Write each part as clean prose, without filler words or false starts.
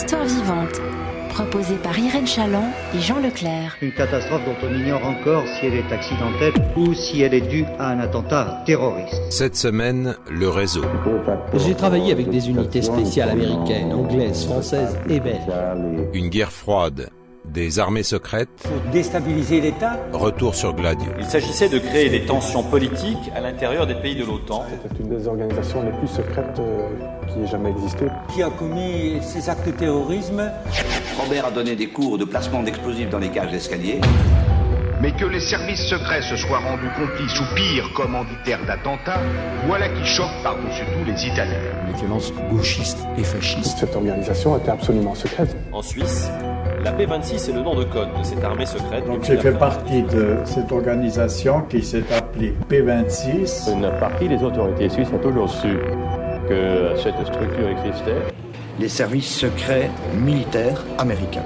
Histoire vivante, proposée par Irène Chaland et Jean Leclerc. Une catastrophe dont on ignore encore si elle est accidentelle ou si elle est due à un attentat terroriste. Cette semaine, le réseau. J'ai travaillé avec des unités spéciales américaines, anglaises, françaises et belges. Une guerre froide, des armées secrètes. Pour déstabiliser l'État. Retour sur Gladio. Il s'agissait de créer des tensions politiques à l'intérieur des pays de l'OTAN. C'était une des organisations les plus secrètes qui ait jamais existé. Qui a commis ces actes de terrorisme. Robert a donné des cours de placement d'explosifs dans les cages d'escalier. Mais que les services secrets se soient rendus complices ou pire commanditaires d'attentats, voilà qui choque par-dessus tout les Italiens. Les violences gauchistes et fascistes. Cette organisation était absolument secrète. En Suisse, la P26 est le nom de code de cette armée secrète. Donc j'ai fait partie de cette organisation qui s'est appelée P26. Une partie des autorités suisses a toujours su que cette structure existait. Les services secrets militaires américains.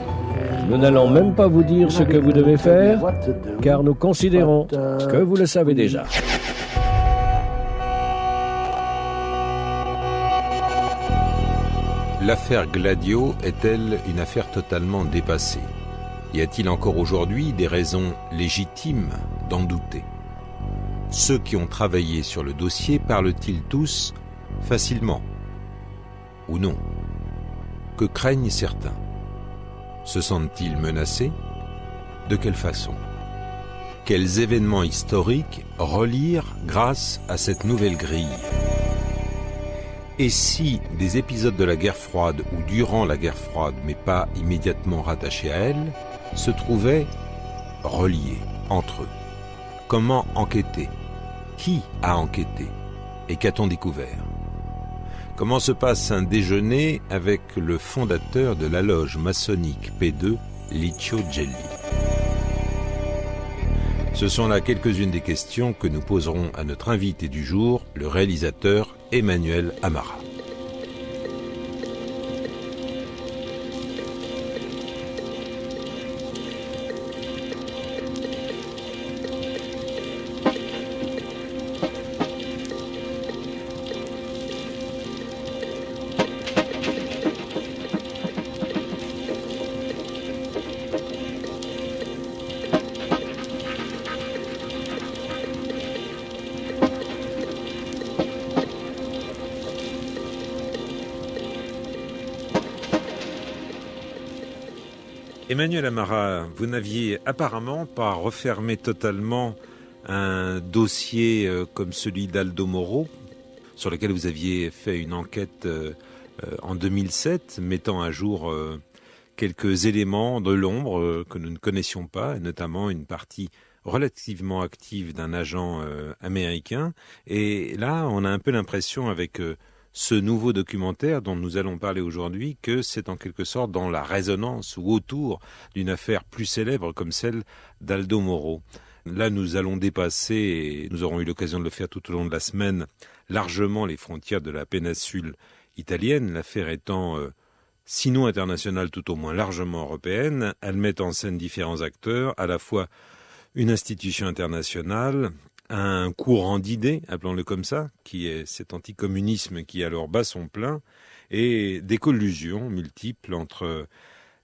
Nous n'allons même pas vous dire ce que vous devez faire, car nous considérons que vous le savez déjà. L'affaire Gladio est-elle une affaire totalement dépassée ? Y a-t-il encore aujourd'hui des raisons légitimes d'en douter ? Ceux qui ont travaillé sur le dossier parlent-ils tous facilement ? Ou non ? Que craignent certains ? Se sentent-ils menacés ? De quelle façon ? Quels événements historiques relire grâce à cette nouvelle grille ? Et si des épisodes de la guerre froide ou durant la guerre froide, mais pas immédiatement rattachés à elle, se trouvaient reliés entre eux ? Comment enquêter ? Qui a enquêté ? Et qu'a-t-on découvert ? Comment se passe un déjeuner avec le fondateur de la loge maçonnique P2, Licio Gelli ? Ce sont là quelques-unes des questions que nous poserons à notre invité du jour, le réalisateur Emmanuel Amara. Emmanuel Amara, vous n'aviez apparemment pas refermé totalement un dossier comme celui d'Aldo Moro, sur lequel vous aviez fait une enquête en 2007, mettant à jour quelques éléments de l'ombre que nous ne connaissions pas, notamment une partie relativement active d'un agent américain. Et là, on a un peu l'impression avec ce nouveau documentaire dont nous allons parler aujourd'hui, que c'est en quelque sorte dans la résonance ou autour d'une affaire plus célèbre comme celle d'Aldo Moro. Là, nous allons dépasser, et nous aurons eu l'occasion de le faire tout au long de la semaine, largement les frontières de la péninsule italienne, l'affaire étant, sinon internationale, tout au moins largement européenne. Elle met en scène différents acteurs, à la fois une institution internationale, un courant d'idées, appelons-le comme ça, qui est cet anticommunisme qui alors bat son plein, et des collusions multiples entre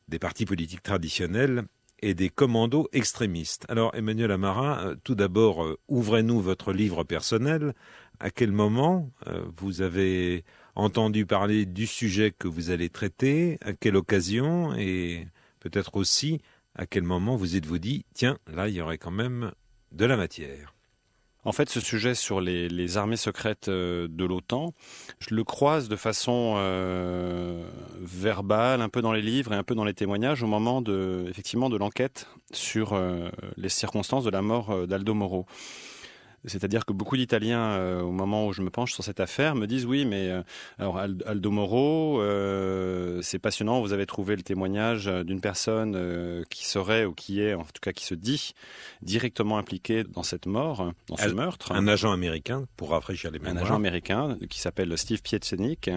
des partis politiques traditionnels et des commandos extrémistes. Alors Emmanuel Amara, tout d'abord, ouvrez-nous votre livre personnel. À quel moment vous avez entendu parler du sujet que vous allez traiter ? À quelle occasion ? Et peut-être aussi, à quel moment vous êtes-vous dit, tiens, là, il y aurait quand même de la matière ? En fait, ce sujet sur les armées secrètes de l'OTAN, je le croise de façon verbale, un peu dans les livres et un peu dans les témoignages, au moment effectivement de l'enquête sur les circonstances de la mort d'Aldo Moro. C'est-à-dire que beaucoup d'Italiens, au moment où je me penche sur cette affaire, me disent oui, mais alors Aldo Moro, c'est passionnant. Vous avez trouvé le témoignage d'une personne qui serait ou qui est, en tout cas qui se dit directement impliquée dans cette mort, dans ce meurtre. Un agent américain, pour rafraîchir les mémoires. Un agent américain qui s'appelle Steve Pietzenik.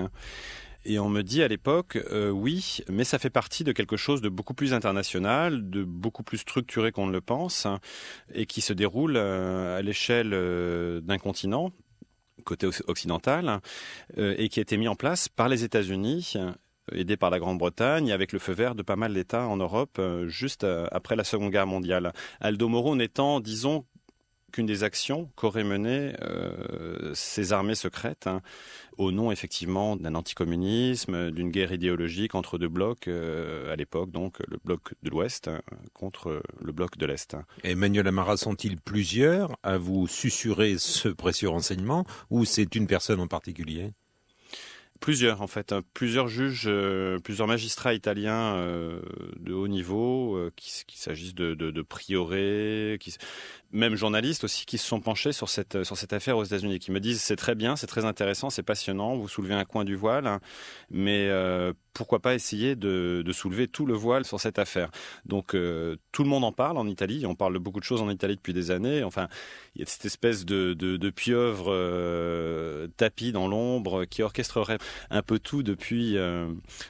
Et on me dit à l'époque, oui, mais ça fait partie de quelque chose de beaucoup plus international, de beaucoup plus structuré qu'on ne le pense, et qui se déroule à l'échelle d'un continent, côté occidental, et qui a été mis en place par les États-Unis aidé par la Grande-Bretagne, avec le feu vert de pas mal d'États en Europe, juste après la Seconde Guerre mondiale. Aldo Moro n'étant, disons, qu'une des actions qu'auraient menées ces armées secrètes, au nom effectivement d'un anticommunisme, d'une guerre idéologique entre deux blocs, à l'époque donc le bloc de l'Ouest contre le bloc de l'Est. Emmanuel Amara, sont-ils plusieurs à vous susurrer ce précieux renseignement, ou c'est une personne en particulier ? Plusieurs, en fait. Plusieurs juges, plusieurs magistrats italiens de haut niveau, qu'il s'agisse de priorés, même journalistes aussi, qui se sont penchés sur cette affaire aux États-Unis, qui me disent c'est très bien, c'est très intéressant, c'est passionnant, vous soulevez un coin du voile, hein, mais pourquoi pas essayer de soulever tout le voile sur cette affaire. Donc tout le monde en parle en Italie, on parle de beaucoup de choses en Italie depuis des années, enfin il y a cette espèce de pieuvre tapis dans l'ombre qui orchestrerait un peu tout depuis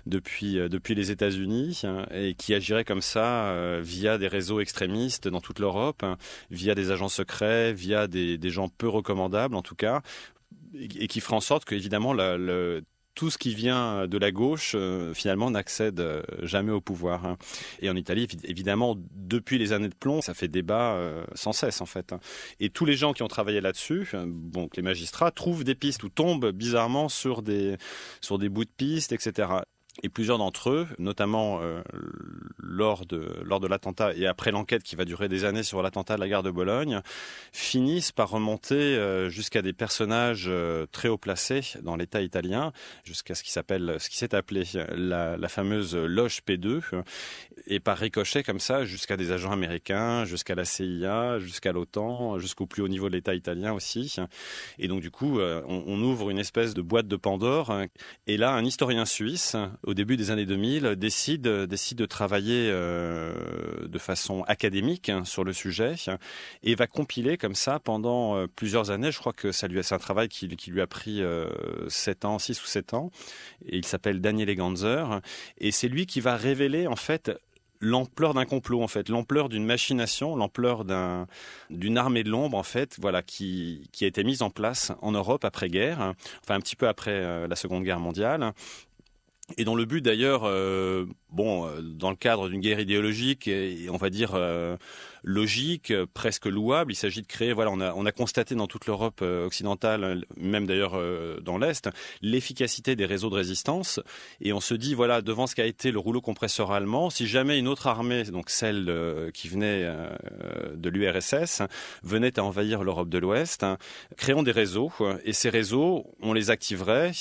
les États-Unis, hein, et qui agirait comme ça via des réseaux extrémistes dans toute l'Europe, hein, via des agents secrets, via des gens peu recommandables en tout cas, et qui ferait en sorte que évidemment tout ce qui vient de la gauche, finalement, n'accède jamais au pouvoir. Hein. Et en Italie, évidemment, depuis les années de plomb, ça fait débat sans cesse, en fait. Hein. Et tous les gens qui ont travaillé là-dessus, donc les magistrats, trouvent des pistes ou tombent bizarrement sur des bouts de pistes, etc. Et plusieurs d'entre eux, notamment lors de l'attentat et après l'enquête qui va durer des années sur l'attentat de la gare de Bologne, finissent par remonter jusqu'à des personnages très haut placés dans l'État italien, jusqu'à ce qui s'est appelé la fameuse loge P2, et par ricochet comme ça jusqu'à des agents américains, jusqu'à la CIA, jusqu'à l'OTAN, jusqu'au plus haut niveau de l'État italien aussi. Et donc du coup, on ouvre une espèce de boîte de Pandore. Et là, un historien suisse, au début des années 2000, décide de travailler de façon académique sur le sujet et va compiler comme ça pendant plusieurs années. Je crois que c'est un travail qui lui a pris 6 ou 7 ans. Et il s'appelle Daniele Ganser. Et c'est lui qui va révéler en fait l'ampleur d'un complot, en fait, l'ampleur d'une machination, l'ampleur d'une armée de l'ombre, en fait, voilà, qui a été mise en place en Europe après-guerre, enfin un petit peu après la Seconde Guerre mondiale. Et dont le but d'ailleurs, dans le cadre d'une guerre idéologique et on va dire logique, presque louable, il s'agit de créer, voilà, on a constaté dans toute l'Europe occidentale, même d'ailleurs dans l'Est, l'efficacité des réseaux de résistance. Et on se dit, voilà, devant ce qu'a été le rouleau compresseur allemand, si jamais une autre armée, donc celle qui venait de l'URSS, venait à envahir l'Europe de l'Ouest, créons des réseaux. Et ces réseaux, on les activerait,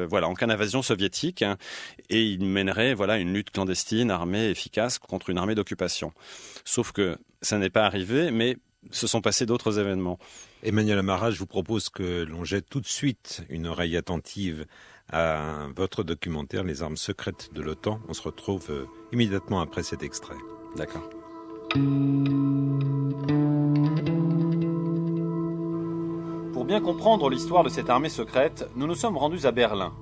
voilà, en cas d'invasion soviétique, et ils mèneraient, voilà, une lutte clandestine, armée, efficace contre une armée d'occupation. Sauf que ça n'est pas arrivé, mais se sont passés d'autres événements. Emmanuel Amara, je vous propose que l'on jette tout de suite une oreille attentive à votre documentaire « Les armes secrètes de l'OTAN ». On se retrouve immédiatement après cet extrait. D'accord. Pour bien comprendre l'histoire de cette armée secrète, nous nous sommes rendus à Berlin.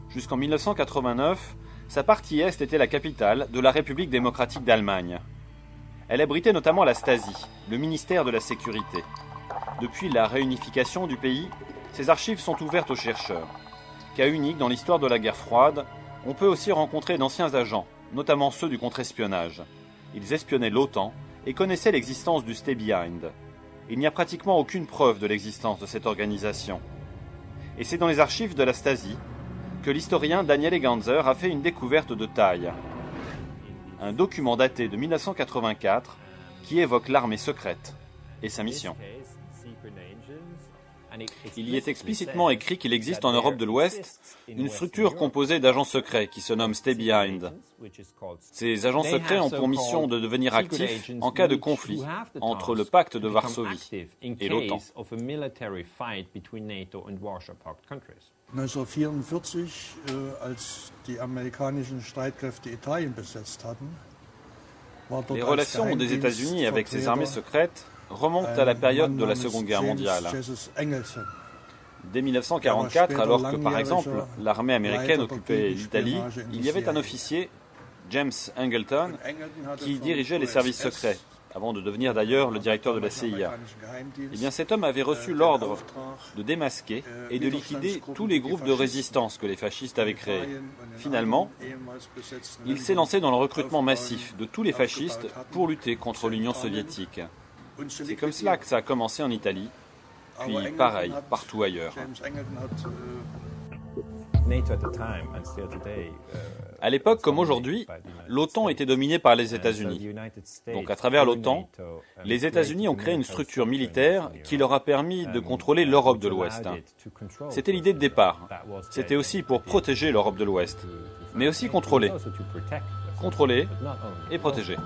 Jusqu'en 1989, sa partie est était la capitale de la République démocratique d'Allemagne. Elle abritait notamment la Stasi, le ministère de la Sécurité. Depuis la réunification du pays, ses archives sont ouvertes aux chercheurs. Cas unique dans l'histoire de la guerre froide, on peut aussi rencontrer d'anciens agents, notamment ceux du contre-espionnage. Ils espionnaient l'OTAN et connaissaient l'existence du Stay Behind. Il n'y a pratiquement aucune preuve de l'existence de cette organisation. Et c'est dans les archives de la Stasi que l'historien Daniele Ganser a fait une découverte de taille. Un document daté de 1984 qui évoque l'armée secrète et sa mission. Il y est explicitement écrit qu'il existe en Europe de l'Ouest une structure composée d'agents secrets qui se nomme Stay Behind. Ces agents secrets ont pour mission de devenir actifs en cas de conflit entre le pacte de Varsovie et l'OTAN. 1944, als die amerikanischen Streitkräfte Italien besetzt hatten, les relations des États-Unis avec ces armées secrètes remontent à la période de la Seconde Guerre mondiale. Dès 1944, alors que par exemple l'armée américaine occupait l'Italie, il y avait un officier, James Angleton, qui dirigeait les services secrets, avant de devenir d'ailleurs le directeur de la CIA. Eh bien, cet homme avait reçu l'ordre de démasquer et de liquider tous les groupes de résistance que les fascistes avaient créés. Finalement, il s'est lancé dans le recrutement massif de tous les fascistes pour lutter contre l'Union soviétique. C'est comme cela que ça a commencé en Italie, puis pareil, partout ailleurs. À l'époque comme aujourd'hui, l'OTAN était dominée par les États-Unis. Donc à travers l'OTAN, les États-Unis ont créé une structure militaire qui leur a permis de contrôler l'Europe de l'Ouest. C'était l'idée de départ. C'était aussi pour protéger l'Europe de l'Ouest, mais aussi contrôler. Contrôler et protéger.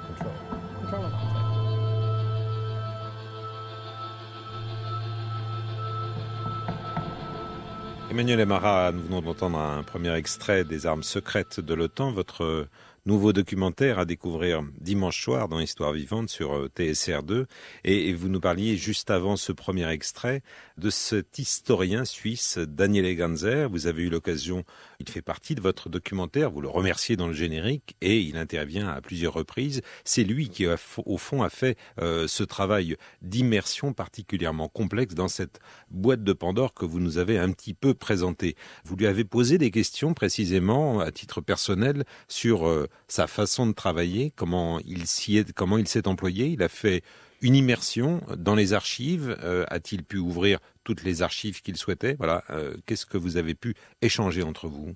Emmanuel Amara, nous venons d'entendre un premier extrait des armes secrètes de l'OTAN, votre nouveau documentaire à découvrir dimanche soir dans Histoire vivante sur TSR2. Et vous nous parliez juste avant ce premier extrait de cet historien suisse Daniele Ganser. Vous avez eu l'occasion, il fait partie de votre documentaire, vous le remerciez dans le générique et il intervient à plusieurs reprises. C'est lui qui, au fond, a fait ce travail d'immersion particulièrement complexe dans cette boîte de Pandore que vous nous avez un petit peu présentée. Vous lui avez posé des questions précisément, à titre personnel, sur sa façon de travailler, comment il s'est employé. Il a fait une immersion dans les archives. A-t-il pu ouvrir toutes les archives qu'il souhaitait? Voilà. Qu'est-ce que vous avez pu échanger entre vous?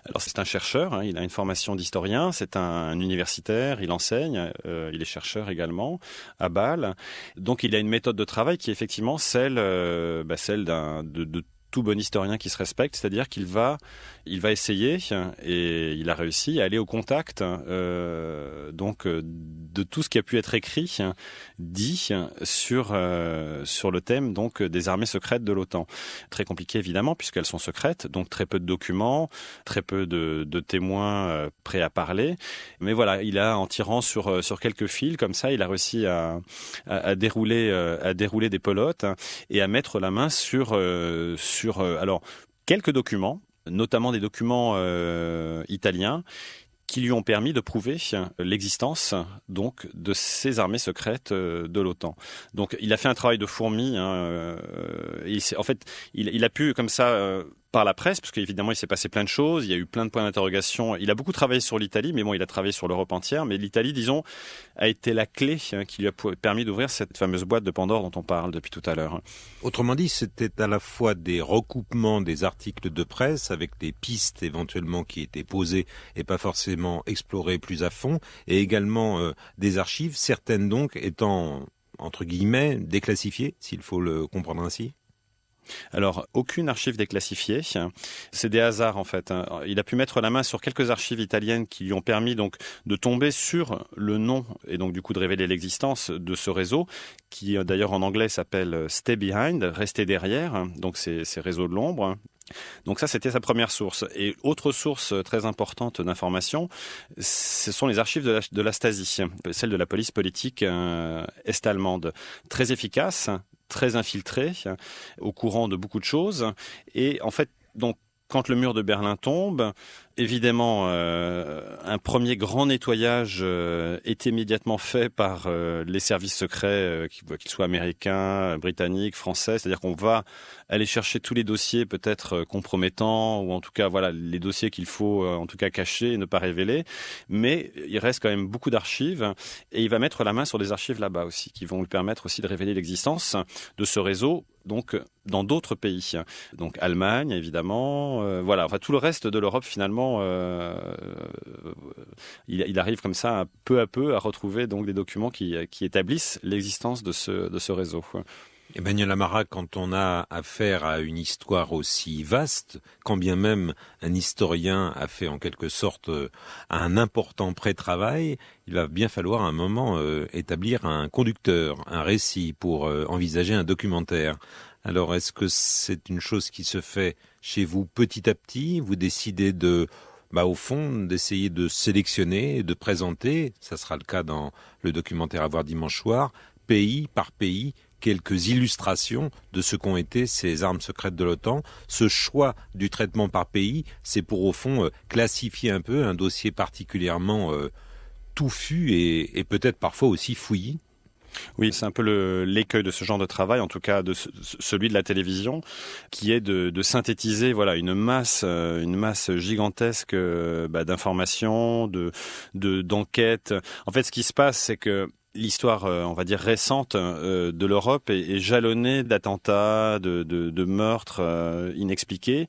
Alors c'est un chercheur, il a une formation d'historien, c'est un universitaire, il enseigne, il est chercheur également à Bâle. Donc il a une méthode de travail qui est effectivement celle de tout bon historien qui se respecte, c'est-à-dire qu'il va essayer, et il a réussi à aller au contact de tout ce qui a pu être écrit, dit sur le thème donc des armées secrètes de l'OTAN. Très compliqué évidemment puisqu'elles sont secrètes, donc très peu de documents, très peu de témoins prêts à parler. Mais voilà, il a en tirant sur quelques fils comme ça, il a réussi à dérouler des pelotes et à mettre la main sur alors quelques documents, notamment des documents italiens, qui lui ont permis de prouver l'existence donc de ces armées secrètes de l'OTAN. Donc il a fait un travail de fourmi. Il a pu comme ça par la presse, parce qu'évidemment il s'est passé plein de choses, il y a eu plein de points d'interrogation. Il a beaucoup travaillé sur l'Italie, mais bon, il a travaillé sur l'Europe entière. Mais l'Italie, disons, a été la clé qui lui a permis d'ouvrir cette fameuse boîte de Pandore dont on parle depuis tout à l'heure. Autrement dit, c'était à la fois des recoupements des articles de presse avec des pistes éventuellement qui étaient posées et pas forcément explorées plus à fond, et également des archives, certaines donc étant, entre guillemets, déclassifiées, s'il faut le comprendre ainsi. Alors, aucune archive déclassifiée. C'est des hasards, en fait. Il a pu mettre la main sur quelques archives italiennes qui lui ont permis donc de tomber sur le nom et donc du coup de révéler l'existence de ce réseau qui d'ailleurs en anglais s'appelle Stay Behind, rester derrière. Donc c'est ces réseaux de l'ombre. Donc ça, c'était sa première source. Et autre source très importante d'information, ce sont les archives de la Stasi, celles de la police politique est-allemande. Très efficace, très infiltrée, au courant de beaucoup de choses. Et en fait, donc, quand le mur de Berlin tombe, évidemment, un premier grand nettoyage est immédiatement fait par les services secrets, qu'ils soient américains, britanniques, français. C'est-à-dire qu'on va aller chercher tous les dossiers peut-être compromettants, ou en tout cas, voilà, les dossiers qu'il faut en tout cas cacher et ne pas révéler. Mais il reste quand même beaucoup d'archives, et il va mettre la main sur des archives là-bas aussi, qui vont lui permettre aussi de révéler l'existence de ce réseau. Donc dans d'autres pays, donc Allemagne évidemment, voilà, enfin tout le reste de l'Europe finalement, il arrive comme ça peu à peu à retrouver donc des documents qui établissent l'existence de ce réseau. Emmanuel Amara, quand on a affaire à une histoire aussi vaste, quand bien même un historien a fait en quelque sorte un important pré-travail, il va bien falloir à un moment établir un conducteur, un récit pour envisager un documentaire. Alors, est-ce que c'est une chose qui se fait chez vous petit à petit? Vous décidez au fond, d'essayer de sélectionner, de présenter, ça sera le cas dans le documentaire à voir dimanche soir, pays par pays, quelques illustrations de ce qu'ont été ces armes secrètes de l'OTAN. Ce choix du traitement par pays, c'est pour au fond classifier un peu un dossier particulièrement touffu et peut-être parfois aussi fouillis. Oui, c'est un peu l'écueil de ce genre de travail, en tout cas de celui de la télévision, qui est de synthétiser une masse gigantesque d'informations, d'enquêtes. En fait, ce qui se passe, c'est que l'histoire, on va dire récente de l'Europe est jalonnée d'attentats, de meurtres inexpliqués.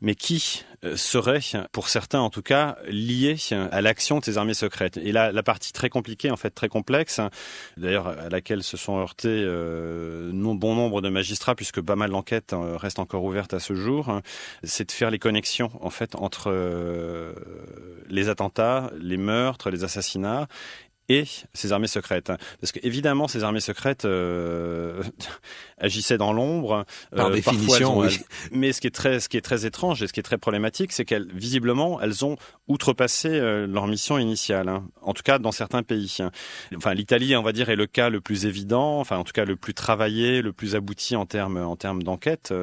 Mais qui serait, pour certains en tout cas, lié à l'action de ces armées secrètes. Et là, la partie très compliquée, en fait très complexe, d'ailleurs à laquelle se sont heurtés bon nombre de magistrats, puisque pas mal d'enquêtes restent encore ouvertes à ce jour, c'est de faire les connexions en fait entre les attentats, les meurtres, les assassinats et ces armées secrètes. Parce que évidemment, ces armées secrètes agissaient dans l'ombre. Par définition, oui. Mais ce qui est très étrange et ce qui est très problématique, c'est qu'elles, visiblement, elles ont outrepassé leur mission initiale. En tout cas, dans certains pays. Enfin, l'Italie, on va dire, est le cas le plus évident. Enfin, en tout cas, le plus travaillé, le plus abouti en termes d'enquête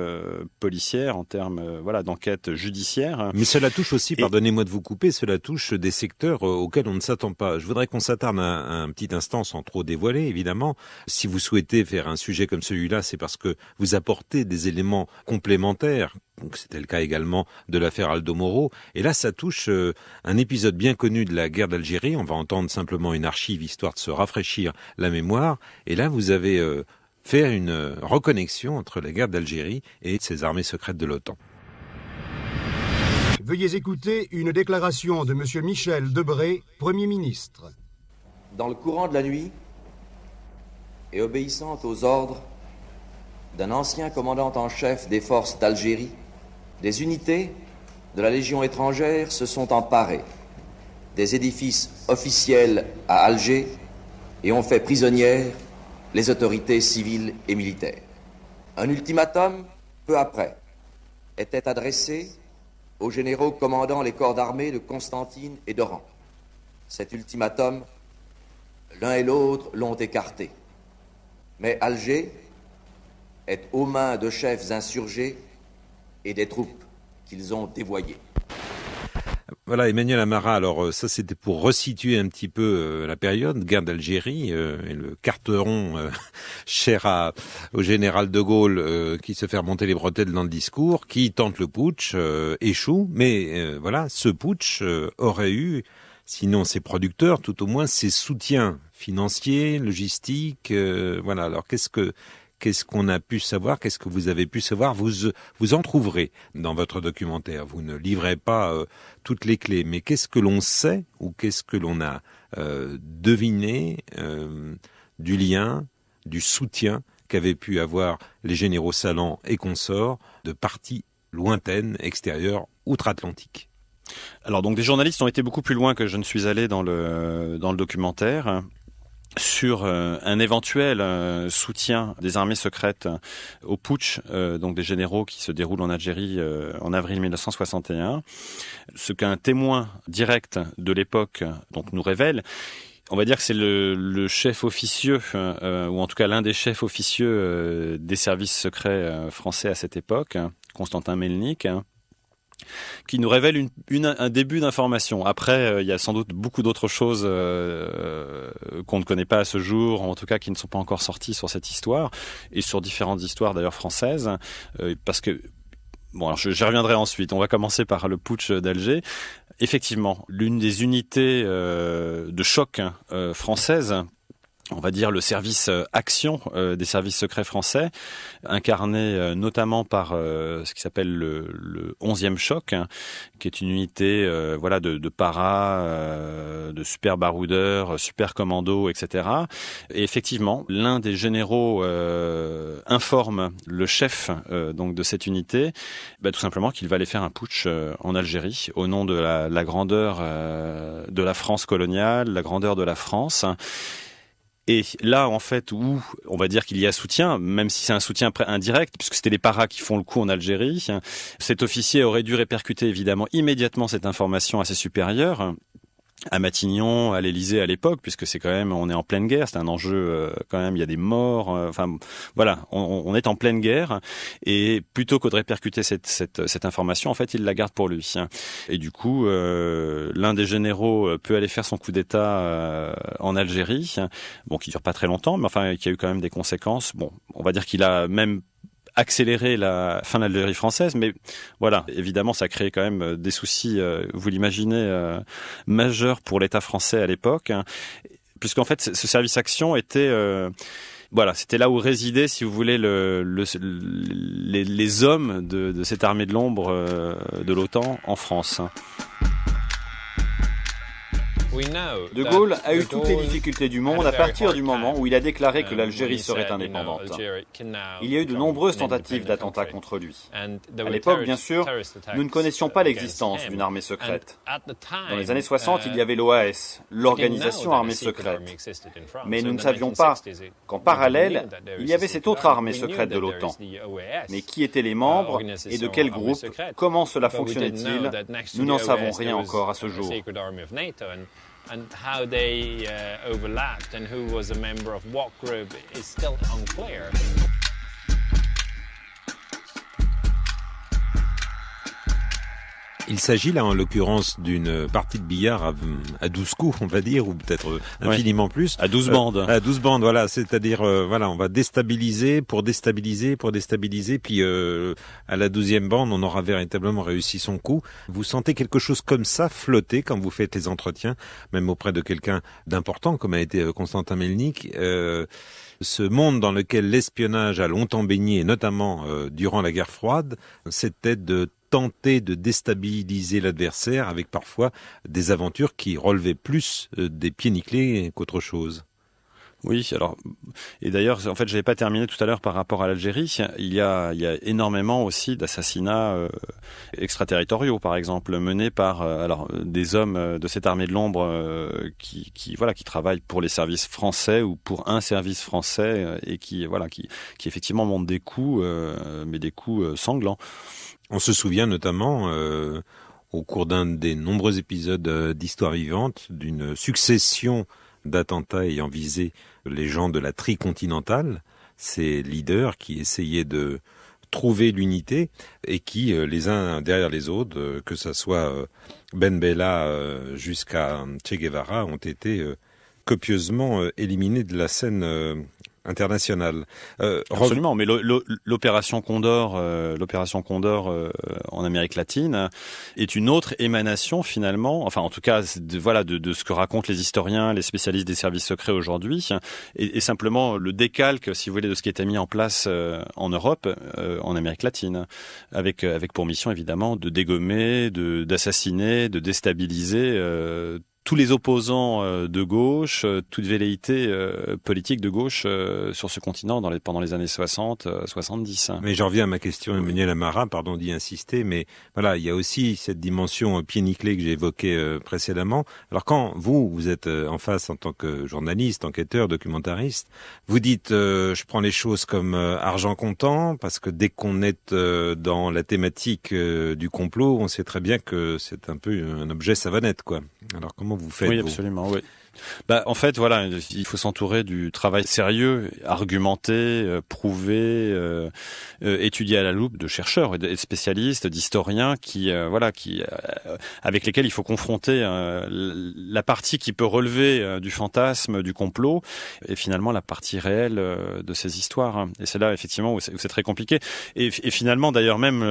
policière, en termes d'enquête judiciaire. Mais cela touche aussi, pardonnez-moi de vous couper, cela touche des secteurs auxquels on ne s'attend pas. Je voudrais qu'on s'attarde un petit instant sans trop dévoiler, évidemment. Si vous souhaitez faire un sujet comme celui-là, c'est parce que vous apportez des éléments complémentaires. Donc c'était le cas également de l'affaire Aldo Moro. Et là, ça touche un épisode bien connu de la guerre d'Algérie. On va entendre simplement une archive, histoire de se rafraîchir la mémoire. Et là, vous avez fait une reconnexion entre la guerre d'Algérie et ces armées secrètes de l'OTAN. Veuillez écouter une déclaration de M. Michel Debré, Premier ministre. Dans le courant de la nuit, et obéissant aux ordres d'un ancien commandant en chef des forces d'Algérie, des unités de la Légion étrangère se sont emparées des édifices officiels à Alger et ont fait prisonnières les autorités civiles et militaires. Un ultimatum, peu après, était adressé aux généraux commandant les corps d'armée de Constantine et d'Oran. Cet ultimatum, l'un et l'autre l'ont écarté. Mais Alger est aux mains de chefs insurgés et des troupes qu'ils ont dévoyées. Voilà, Emmanuel Amara, alors ça c'était pour resituer un petit peu la période, guerre d'Algérie, et le carteron cher au général de Gaulle qui se fait remonter les bretelles dans le discours, qui tente le putsch, échoue, mais ce putsch aurait eu, sinon ses producteurs, tout au moins ses soutiens financiers, logistiques, alors qu'est-ce qu'on a pu savoir, qu'est-ce que vous avez pu savoir, vous en trouverez dans votre documentaire. Vous ne livrez pas toutes les clés, mais qu'est-ce que l'on sait ou qu'est-ce que l'on a deviné du lien, du soutien qu'avaient pu avoir les généraux Salan et consorts de parties lointaines, extérieures, outre-Atlantique. Alors donc des journalistes ont été beaucoup plus loin que je ne suis allé dans le documentaire, sur un éventuel soutien des armées secrètes au putsch, donc des généraux qui se déroulent en Algérie en avril 1961. Ce qu'un témoin direct de l'époque donc nous révèle, on va dire que c'est le chef officieux, ou en tout cas l'un des chefs officieux des services secrets français à cette époque, Constantin Melnik, qui nous révèle un début d'information. Après, il y a sans doute beaucoup d'autres choses qu'on ne connaît pas à ce jour, en tout cas qui ne sont pas encore sorties sur cette histoire, et sur différentes histoires d'ailleurs françaises, parce que, alors j'y reviendrai ensuite. On va commencer par le putsch d'Alger. Effectivement, l'une des unités de choc françaises, on va dire le service action des services secrets français, incarné notamment par ce qui s'appelle le 11e choc, qui est une unité de para, de super baroudeurs, super commandos, etc. Et effectivement, l'un des généraux informe le chef donc de cette unité, tout simplement qu'il va aller faire un putsch en Algérie au nom de la grandeur de la France coloniale, la grandeur de la France. Et là, en fait, où on va dire qu'il y a soutien, même si c'est un soutien indirect, puisque c'était les paras qui font le coup en Algérie, cet officier aurait dû répercuter évidemment immédiatement cette information à ses supérieurs. à Matignon, à l'Élysée à l'époque, puisque c'est quand même, on est en pleine guerre, c'est un enjeu quand même, il y a des morts, enfin voilà, on est en pleine guerre, et plutôt que de répercuter cette information, en fait, il la garde pour lui. Et du coup, l'un des généraux peut aller faire son coup d'État en Algérie, bon, qui dure pas très longtemps, mais enfin, qui a eu quand même des conséquences. Bon, on va dire qu'il a même accélérer la fin de l'Algérie française, mais voilà, évidemment, ça crée quand même des soucis, vous l'imaginez, majeurs pour l'État français à l'époque, puisqu'en fait, ce service action était, voilà, c'était là où résidaient, si vous voulez, les hommes de cette armée de l'ombre de l'OTAN en France. De Gaulle a eu toutes les difficultés du monde à partir du moment où il a déclaré que l'Algérie serait indépendante. Il y a eu de nombreuses tentatives d'attentats contre lui. À l'époque, bien sûr, nous ne connaissions pas l'existence d'une armée secrète. Dans les années 60, il y avait l'OAS, l'Organisation Armée Secrète. Mais nous ne savions pas qu'en parallèle, il y avait cette autre armée secrète de l'OTAN. Mais qui étaient les membres et de quel groupe? Comment cela fonctionnait-il? Nous n'en savons rien encore à ce jour. And how they overlapped and who was a member of what group is still unclear. Il s'agit là en l'occurrence d'une partie de billard à 12 coups, on va dire, ou peut-être infiniment plus. À 12 bandes. À 12 bandes, voilà. C'est-à-dire, voilà, on va déstabiliser, puis à la 12e bande, on aura véritablement réussi son coup. Vous sentez quelque chose comme ça flotter quand vous faites les entretiens, même auprès de quelqu'un d'important, comme a été Constantin Melnik. Ce monde dans lequel l'espionnage a longtemps baigné, notamment durant la guerre froide, c'était de tenter de déstabiliser l'adversaire avec parfois des aventures qui relevaient plus des pieds nickelés qu'autre chose. Oui, alors, et d'ailleurs, en fait, j'avais pas terminé tout à l'heure par rapport à l'Algérie. Il y a énormément aussi d'assassinats extraterritoriaux, par exemple, menés par des hommes de cette armée de l'ombre qui travaillent pour les services français ou pour un service français et qui effectivement montent des coups, mais des coups sanglants. On se souvient notamment, au cours d'un des nombreux épisodes d'Histoire vivante, d'une succession d'attentats ayant visé les gens de la tricontinentale, ces leaders qui essayaient de trouver l'unité et qui, les uns derrière les autres, que ça soit Ben Bella jusqu'à Che Guevara, ont été copieusement éliminés de la scène internationale. Absolument, mais l'opération Condor, en Amérique latine est une autre émanation finalement, enfin en tout cas de ce que racontent les historiens, les spécialistes des services secrets aujourd'hui, et simplement le décalque, si vous voulez, de ce qui était mis en place en Europe, en Amérique latine, avec pour mission évidemment de dégommer, d'assassiner, de déstabiliser tous les opposants de gauche, toute velléité politique de gauche sur ce continent pendant les années 60-70. Mais j'en reviens à ma question, Emmanuel Amara, pardon d'y insister, mais voilà, il y a aussi cette dimension pied nickelé que j'ai évoquée précédemment. Alors quand vous êtes en face en tant que journaliste, enquêteur, documentariste, vous dites je prends les choses comme argent comptant, parce que dès qu'on est dans la thématique du complot, on sait très bien que c'est un peu un objet savonnette, quoi. Alors comment vous faites? Oui, absolument, oui. En fait, voilà, il faut s'entourer du travail sérieux, argumenté, prouvé, étudié à la loupe de chercheurs et de spécialistes, d'historiens avec lesquels il faut confronter la partie qui peut relever du fantasme, du complot, et finalement la partie réelle de ces histoires. Et c'est là, effectivement, où c'est très compliqué. Et finalement, d'ailleurs, même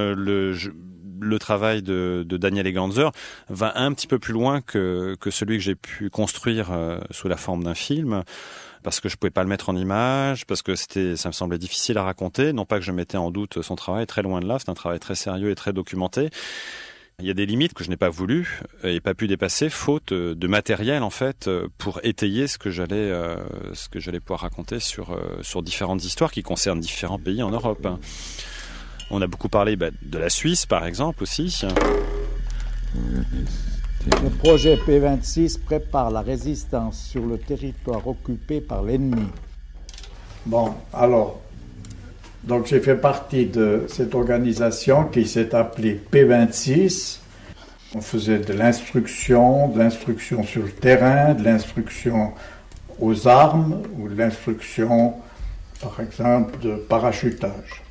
le travail de Daniel Eganzer va un petit peu plus loin que celui que j'ai pu construire sous la forme d'un film, parce que je pouvais pas le mettre en image, parce que ça me semblait difficile à raconter. Non pas que je mettais en doute son travail, très loin de là. C'est un travail très sérieux et très documenté. Il y a des limites que je n'ai pas voulu et pas pu dépasser, faute de matériel en fait pour étayer ce que j'allais pouvoir raconter sur différentes histoires qui concernent différents pays en Europe. On a beaucoup parlé de la Suisse, par exemple, aussi. Le projet P26 prépare la résistance sur le territoire occupé par l'ennemi. Bon, alors, donc j'ai fait partie de cette organisation qui s'est appelée P26. On faisait de l'instruction sur le terrain, de l'instruction aux armes ou de l'instruction, par exemple, de parachutage.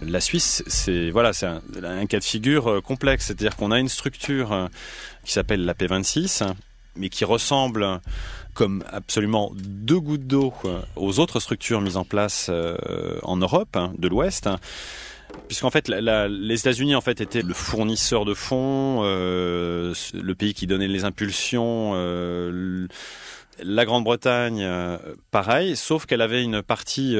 La Suisse, c'est un cas de figure complexe, c'est-à-dire qu'on a une structure qui s'appelle la P26, mais qui ressemble comme absolument 2 gouttes d'eau aux autres structures mises en place en Europe de l'Ouest. Puisqu'en fait, les États-Unis en fait étaient le fournisseur de fonds, le pays qui donnait les impulsions. La Grande-Bretagne, pareil, sauf qu'elle avait une partie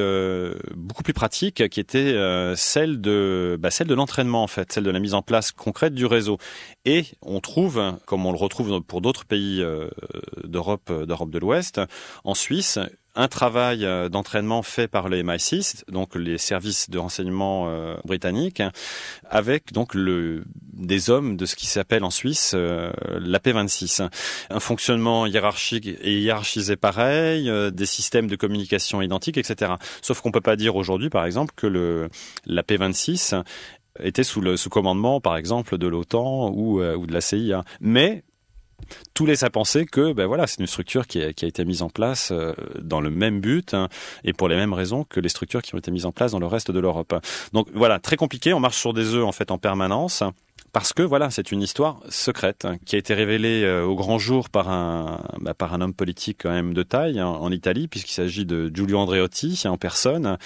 beaucoup plus pratique qui était celle de l'entraînement en fait, celle de la mise en place concrète du réseau. Et on trouve, comme on le retrouve pour d'autres pays d'Europe de l'Ouest, en Suisse, un travail d'entraînement fait par les MI6, donc les services de renseignement britanniques, avec donc des hommes de ce qui s'appelle en Suisse la P26. Un fonctionnement hiérarchique et hiérarchisé pareil, des systèmes de communication identiques, etc. Sauf qu'on peut pas dire aujourd'hui, par exemple, que la P26 était sous commandement, par exemple, de l'OTAN ou de la CIA. Mais tout laisse à penser que c'est une structure qui a été mise en place dans le même but et pour les mêmes raisons que les structures qui ont été mises en place dans le reste de l'Europe. Donc voilà, très compliqué, on marche sur des œufs en fait en permanence. Parce que c'est une histoire secrète qui a été révélée au grand jour par un homme politique quand même de taille en Italie, puisqu'il s'agit de Giulio Andreotti en personne,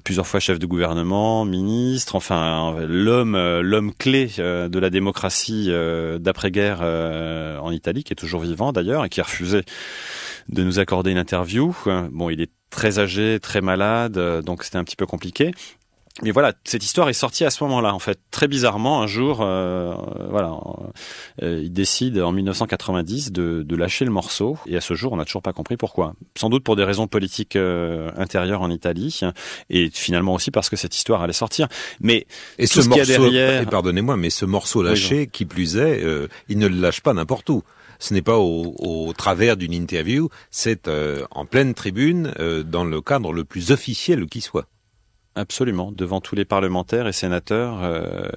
plusieurs fois chef de gouvernement, ministre, enfin l'homme clé de la démocratie d'après-guerre en Italie, qui est toujours vivant d'ailleurs et qui a refusé de nous accorder une interview. Bon, il est très âgé, très malade, donc c'était un petit peu compliqué. Mais voilà, cette histoire est sortie à ce moment-là, en fait. Très bizarrement, un jour, il décide en 1990 de lâcher le morceau. Et à ce jour, on n'a toujours pas compris pourquoi. Sans doute pour des raisons politiques intérieures en Italie. Et finalement aussi parce que cette histoire allait sortir. Mais et tout ce qu'il y a derrière... Pardonnez-moi, mais ce morceau lâché, qui plus est, il ne le lâche pas n'importe où. Ce n'est pas au travers d'une interview, c'est en pleine tribune, dans le cadre le plus officiel qui soit. Absolument, devant tous les parlementaires et sénateurs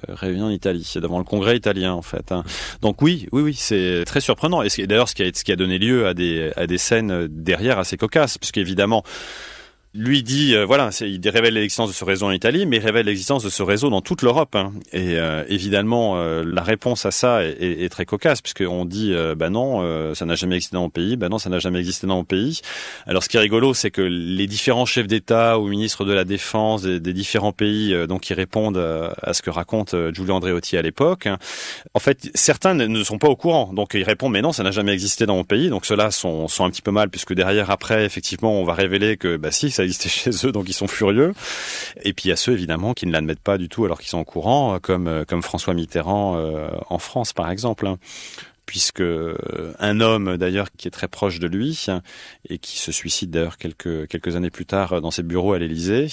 réunis en Italie, devant le Congrès italien en fait. Donc oui, c'est très surprenant. Et d'ailleurs, ce qui a donné lieu à des scènes derrière assez cocasses, puisqu'évidemment, lui dit, il révèle l'existence de ce réseau en Italie, mais il révèle l'existence de ce réseau dans toute l'Europe. Et évidemment, la réponse à ça est très cocasse, puisqu'on dit, non, ça n'a jamais existé dans mon pays, non, ça n'a jamais existé dans mon pays. Alors ce qui est rigolo, c'est que les différents chefs d'État ou ministres de la Défense des différents pays, donc qui répondent à ce que raconte Giulio Andreotti à l'époque, en fait, certains ne sont pas au courant. Donc ils répondent, mais non, ça n'a jamais existé dans mon pays. Donc ceux-là sont un petit peu mal, puisque derrière, après, effectivement, on va révéler que, si, ça existait chez eux, donc ils sont furieux. Et puis il y a ceux évidemment qui ne l'admettent pas du tout alors qu'ils sont au courant, comme François Mitterrand en France par exemple, puisque un homme d'ailleurs qui est très proche de lui et qui se suicide d'ailleurs quelques années plus tard dans ses bureaux à l'Élysée,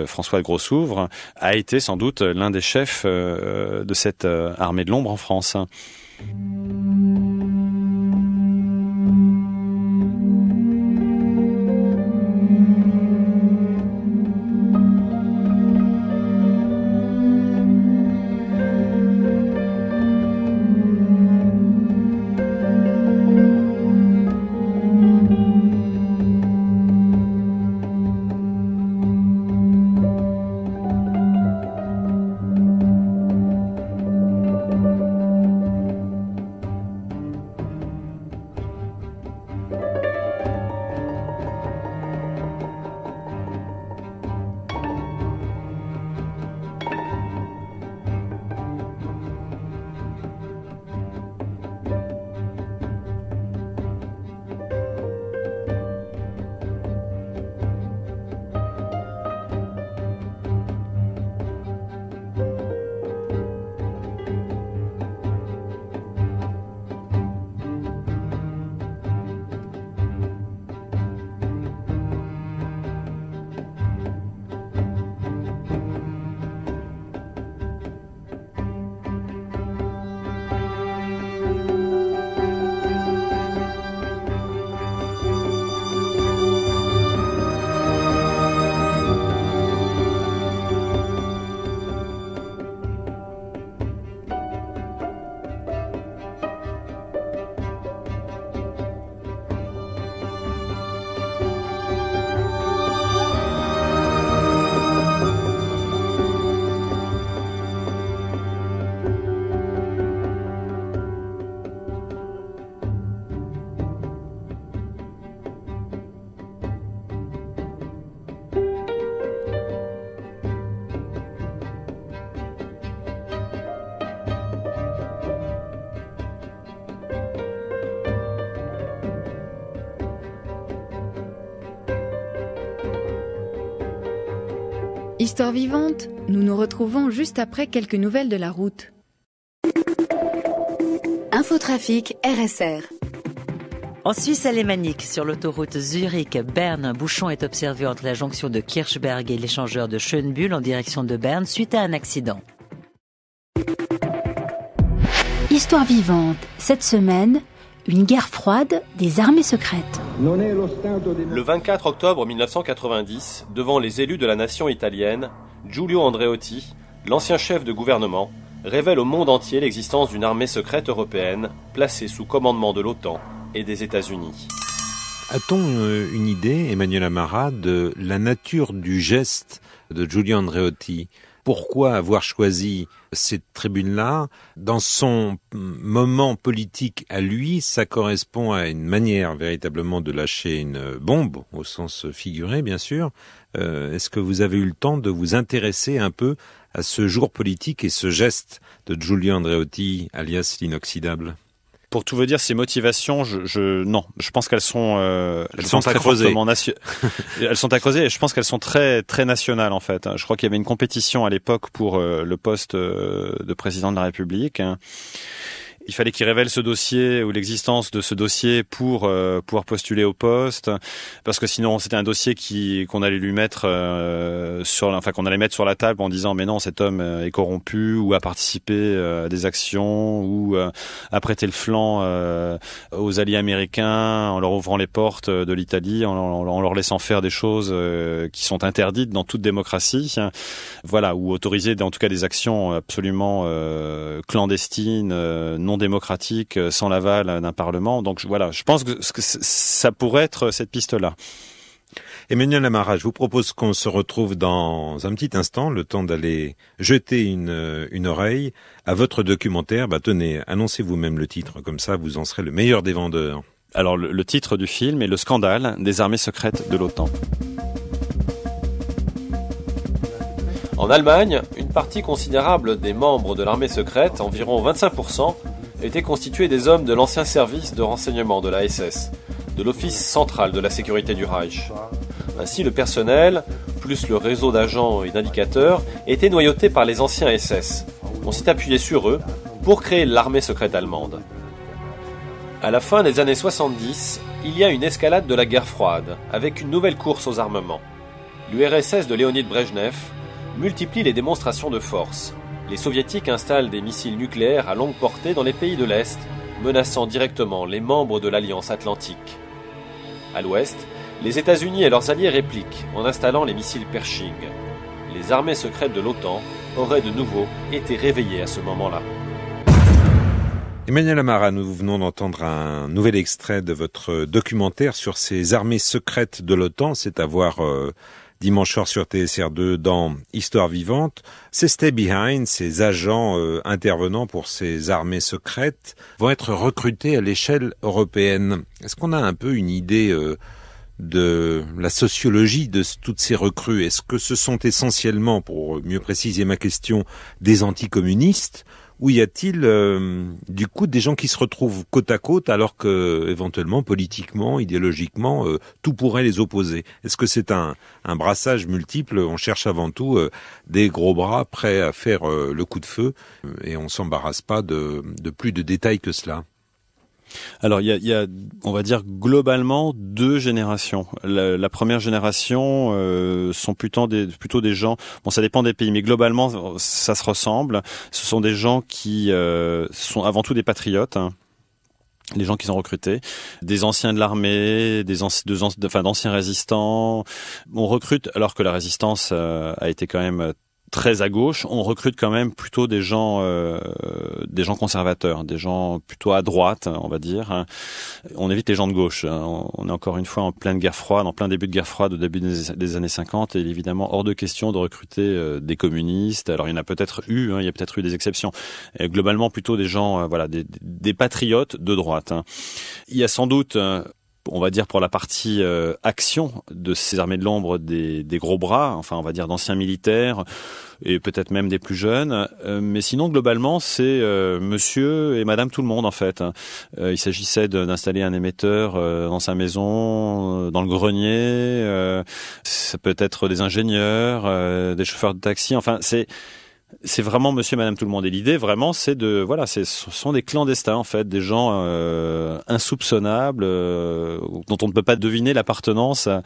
François Grossouvre, a été sans doute l'un des chefs de cette armée de l'ombre en France. Histoire vivante, nous nous retrouvons juste après quelques nouvelles de la route. Infotrafic RSR. En Suisse alémanique, sur l'autoroute Zurich-Berne, un bouchon est observé entre la jonction de Kirchberg et l'échangeur de Schönbuhl en direction de Berne suite à un accident. Histoire vivante, cette semaine, une guerre froide des armées secrètes. Le 24 octobre 1990, devant les élus de la nation italienne, Giulio Andreotti, l'ancien chef de gouvernement, révèle au monde entier l'existence d'une armée secrète européenne placée sous commandement de l'OTAN et des États-Unis. A-t-on une idée, Emmanuel Amara, de la nature du geste de Giulio Andreotti ? Pourquoi avoir choisi cette tribune-là? Dans son moment politique à lui, ça correspond à une manière véritablement de lâcher une bombe, au sens figuré bien sûr. Est-ce que vous avez eu le temps de vous intéresser un peu à ce jour politique et ce geste de Giulio Andreotti, alias l'inoxydable? Pour tout vous dire, ces motivations, non, je pense qu'elles sont, elles sont à creuser. Elles sont à creuser et je pense qu'elles sont très, très nationales en fait. Je crois qu'il y avait une compétition à l'époque pour le poste de président de la République. Il fallait qu'il révèle ce dossier ou l'existence de ce dossier pour pouvoir postuler au poste, parce que sinon c'était un dossier qu'on allait lui mettre qu'on allait mettre sur la table en disant mais non, cet homme est corrompu ou a participé à des actions ou a prêté le flanc aux alliés américains en leur ouvrant les portes de l'Italie, en leur laissant faire des choses qui sont interdites dans toute démocratie, voilà, ou autoriser en tout cas des actions absolument clandestines, non démocratique, sans l'aval d'un parlement. Donc voilà, je pense que ça pourrait être cette piste-là. Emmanuel Amara, je vous propose qu'on se retrouve dans un petit instant, le temps d'aller jeter une oreille à votre documentaire. Tenez, annoncez vous-même le titre, comme ça vous en serez le meilleur des vendeurs. Alors le titre du film est Le scandale des armées secrètes de l'OTAN. En Allemagne, une partie considérable des membres de l'armée secrète, environ 25%, étaient constitués des hommes de l'ancien service de renseignement de la SS, de l'Office central de la sécurité du Reich. Ainsi, le personnel, plus le réseau d'agents et d'indicateurs, était noyauté par les anciens SS. On s'est appuyé sur eux pour créer l'armée secrète allemande. À la fin des années 70, il y a une escalade de la guerre froide, avec une nouvelle course aux armements. L'URSS de Léonid Brejnev multiplie les démonstrations de force. Les soviétiques installent des missiles nucléaires à longue portée dans les pays de l'Est, menaçant directement les membres de l'Alliance Atlantique. À l'Ouest, les États-Unis et leurs alliés répliquent en installant les missiles Pershing. Les armées secrètes de l'OTAN auraient de nouveau été réveillées à ce moment-là. Emmanuel Amara, nous venons d'entendre un nouvel extrait de votre documentaire sur ces armées secrètes de l'OTAN. C'est à voir dimanche soir sur TSR2 dans Histoire vivante. Ces stay behind, ces agents intervenant pour ces armées secrètes, vont être recrutés à l'échelle européenne. Est-ce qu'on a un peu une idée de la sociologie de toutes ces recrues? Est-ce que ce sont essentiellement, pour mieux préciser ma question, des anticommunistes? Ou y a-t-il du coup des gens qui se retrouvent côte à côte alors que éventuellement politiquement, idéologiquement, tout pourrait les opposer? Est-ce que c'est un brassage multiple? On cherche avant tout des gros bras prêts à faire le coup de feu et on s'embarrasse pas de plus de détails que cela. Alors il y a, on va dire globalement deux générations. La première génération sont plutôt des gens. Bon, ça dépend des pays, mais globalement ça se ressemble. Ce sont des gens qui sont avant tout des patriotes. Les gens qui sont recrutés, des anciens de l'armée, d'anciens résistants. On recrute alors que la résistance a été quand même très à gauche, on recrute quand même plutôt des gens conservateurs, des gens plutôt à droite, on va dire. On évite les gens de gauche. On est encore une fois en pleine guerre froide, en plein début de guerre froide au début des années 50, et évidemment hors de question de recruter des communistes. Alors il y en a peut-être eu, il y a peut-être eu des exceptions. Et globalement plutôt des gens, des patriotes de droite. Il y a sans doute on va dire pour la partie action de ces armées de l'ombre, des gros bras, enfin on va dire d'anciens militaires et peut-être même des plus jeunes, mais sinon globalement c'est monsieur et madame tout le monde en fait. Il s'agissait d'installer un émetteur dans sa maison, dans le grenier, ça peut être des ingénieurs, des chauffeurs de taxi, enfin c'est vraiment monsieur et madame tout le monde. Et l'idée vraiment ce sont des clandestins en fait, des gens insoupçonnables dont on ne peut pas deviner l'appartenance à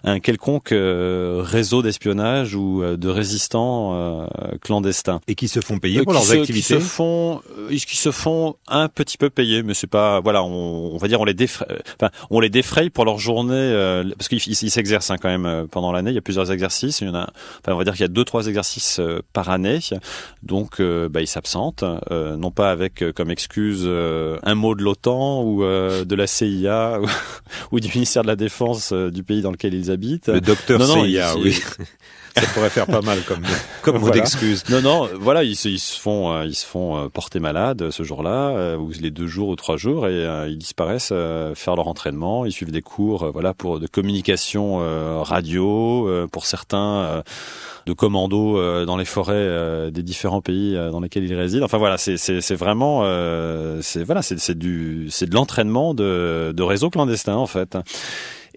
un quelconque réseau d'espionnage ou de résistants clandestins. Et qui se font payer pour leurs activités. Qui se font un petit peu payer, mais c'est pas on va dire on les défraye pour leur journée parce qu'ils s'exercent quand même pendant l'année. Il y a plusieurs exercices. On va dire qu'il y a 2-3 exercices par année. Donc ils s'absentent, non pas avec comme excuse un mot de l'OTAN ou de la CIA ou du ministère de la Défense du pays dans lequel ils habitent. Le docteur CIA, oui. Ça pourrait faire pas mal comme mot d'excuse. Non, voilà, ils se font porter malades ce jour-là, ou les 2 jours ou 3 jours, et ils disparaissent faire leur entraînement. Ils suivent des cours, pour de communication radio, pour certains de commando dans les forêts des différents pays dans lesquels ils résident. Enfin voilà, c'est vraiment c'est de l'entraînement de réseaux clandestins en fait.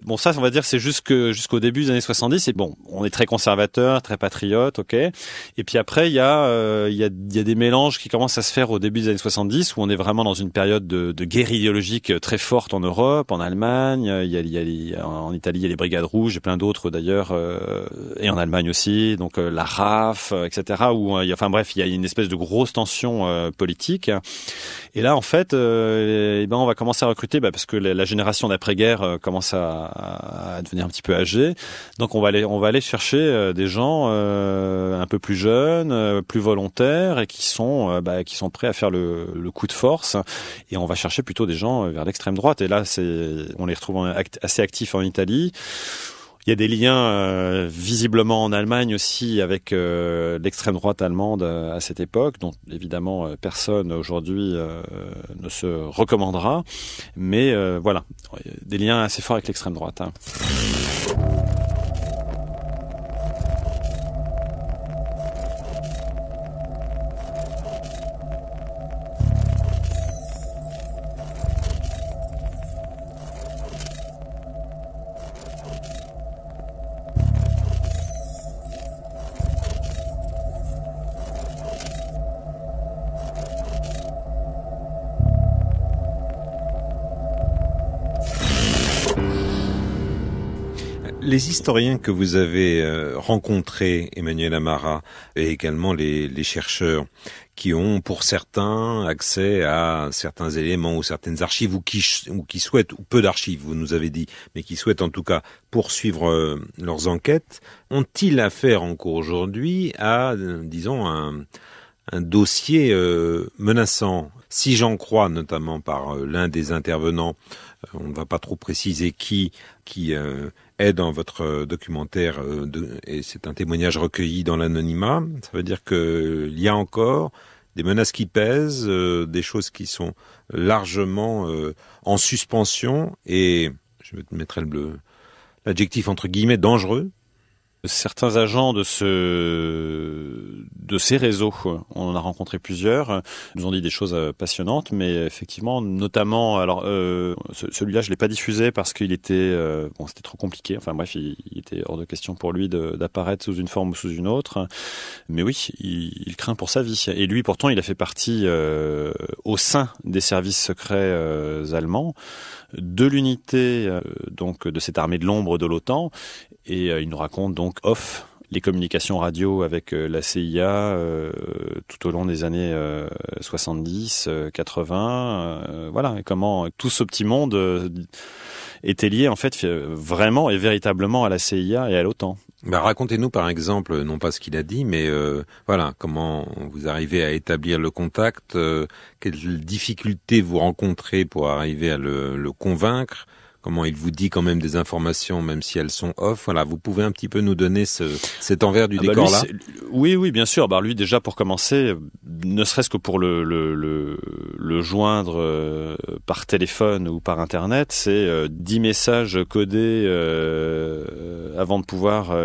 Bon, ça, on va dire, c'est jusqu'au début des années 70. Et bon, on est très conservateur, très patriote, ok. Et puis après, il y a des mélanges qui commencent à se faire au début des années 70, où on est vraiment dans une période de guerre idéologique très forte en Europe, en Allemagne. En Italie, il y a les Brigades Rouges et plein d'autres d'ailleurs, et en Allemagne aussi. Donc la RAF, etc. Où il y a une espèce de grosse tension politique. Et là, en fait, on va commencer à recruter, parce que la génération d'après-guerre commence à devenir un petit peu âgée. Donc on va aller chercher des gens un peu plus jeunes, plus volontaires et qui sont prêts à faire le coup de force. Et on va chercher plutôt des gens vers l'extrême droite. Et là, on les retrouve assez actifs en Italie. Il y a des liens visiblement en Allemagne aussi avec l'extrême droite allemande à cette époque, dont évidemment personne aujourd'hui ne se recommandera. Mais voilà, des liens assez forts avec l'extrême droite. Hein. Les historiens que vous avez rencontrés, Emmanuel Amara, et également les chercheurs qui ont pour certains accès à certains éléments ou certaines archives ou qui souhaitent, ou peu d'archives, vous nous avez dit, mais qui souhaitent en tout cas poursuivre leurs enquêtes, ont-ils affaire encore aujourd'hui à, disons, un dossier menaçant? Si j'en crois notamment par l'un des intervenants, on ne va pas trop préciser qui est dans votre documentaire, et c'est un témoignage recueilli dans l'anonymat, ça veut dire qu'il y a encore des menaces qui pèsent, des choses qui sont largement en suspension, et je mettrai l'adjectif entre guillemets dangereux. Certains agents de ces réseaux, on en a rencontré plusieurs, nous ont dit des choses passionnantes, mais effectivement, notamment, alors celui-là, je l'ai pas diffusé parce qu'il était, c'était trop compliqué. Enfin bref, il était hors de question pour lui d'apparaître sous une forme ou sous une autre. Mais oui, il craint pour sa vie. Et lui, pourtant, il a fait partie au sein des services secrets allemands, de l'unité donc de cette armée de l'ombre de l'OTAN. Et il nous raconte donc les communications radio avec la CIA tout au long des années 70, 80, voilà, et comment tout ce petit monde était lié en fait vraiment et véritablement à la CIA et à l'OTAN. Racontez-nous par exemple, non pas ce qu'il a dit, mais voilà, comment vous arrivez à établir le contact, quelles difficultés vous rencontrez pour arriver à le convaincre, comment il vous dit quand même des informations, même si elles sont off. Voilà, vous pouvez un petit peu nous donner cet envers du décor-là? Oui, bien sûr. Lui, déjà, pour commencer, ne serait-ce que pour le joindre par téléphone ou par Internet, c'est 10 messages codés avant de pouvoir